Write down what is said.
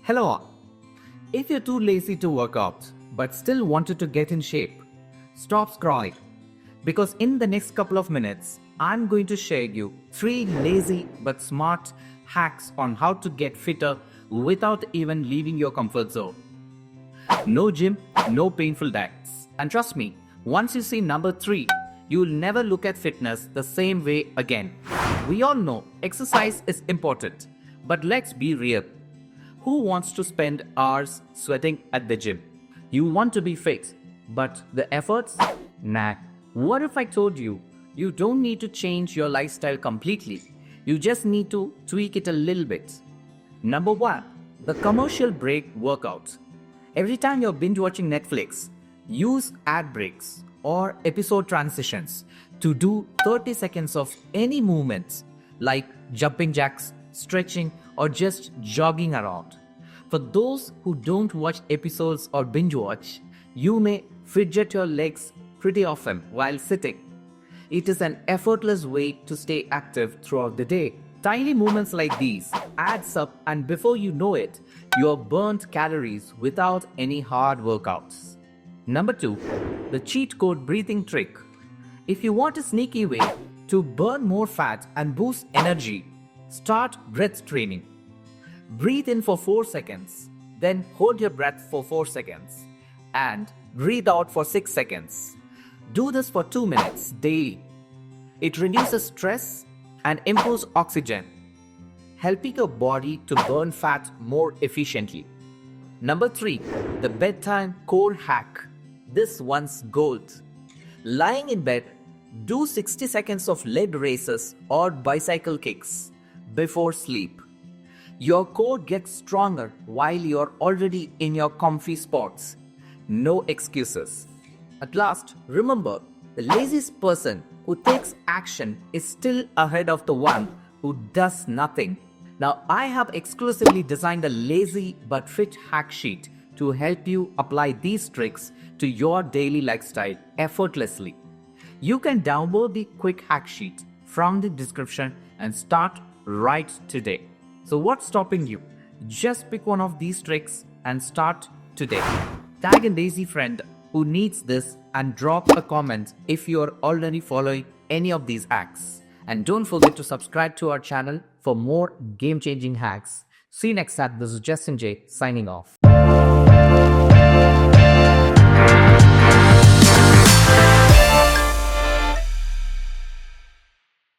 Hello all. If you're too lazy to work out but still wanted to get in shape, stop scrolling because in the next couple of minutes, I'm going to share you 3 lazy but smart hacks on how to get fitter without even leaving your comfort zone. No gym, no painful diets. And trust me, once you see number 3, you'll never look at fitness the same way again. We all know exercise is important, but let's be real. Who wants to spend hours sweating at the gym? You want to be fit, but the efforts? Nah. What if I told you, you don't need to change your lifestyle completely. You just need to tweak it a little bit. Number 1, the commercial break workout. Every time you're binge watching Netflix, use ad breaks or episode transitions to do 30 seconds of any movements like jumping jacks, stretching, or just jogging around. For those who don't watch episodes or binge watch, you may fidget your legs pretty often while sitting. It is an effortless way to stay active throughout the day. Tiny movements like these adds up, and before you know it, you have burnt calories without any hard workouts. Number 2, the cheat code breathing trick. If you want a sneaky way to burn more fat and boost energy, start breath training. Breathe in for 4 seconds, then hold your breath for 4 seconds, and breathe out for 6 seconds. Do this for 2 minutes daily. It reduces stress and improves oxygen, helping your body to burn fat more efficiently. Number 3, the bedtime core hack. This one's gold. Lying in bed, do 60 seconds of leg raises or bicycle kicks before sleep. Your core gets stronger while you're already in your comfy spots. No excuses. At last, remember, the laziest person who takes action is still ahead of the one who does nothing. Now, I have exclusively designed a lazy but fit hack sheet to help you apply these tricks to your daily lifestyle effortlessly. You can download the quick hack sheet from the description and start right today. So what's stopping you? Just pick one of these tricks and start today. Tag a lazy friend who needs this and drop a comment if you're already following any of these hacks. And don't forget to subscribe to our channel for more game-changing hacks. See you next time. This is Justin J signing off.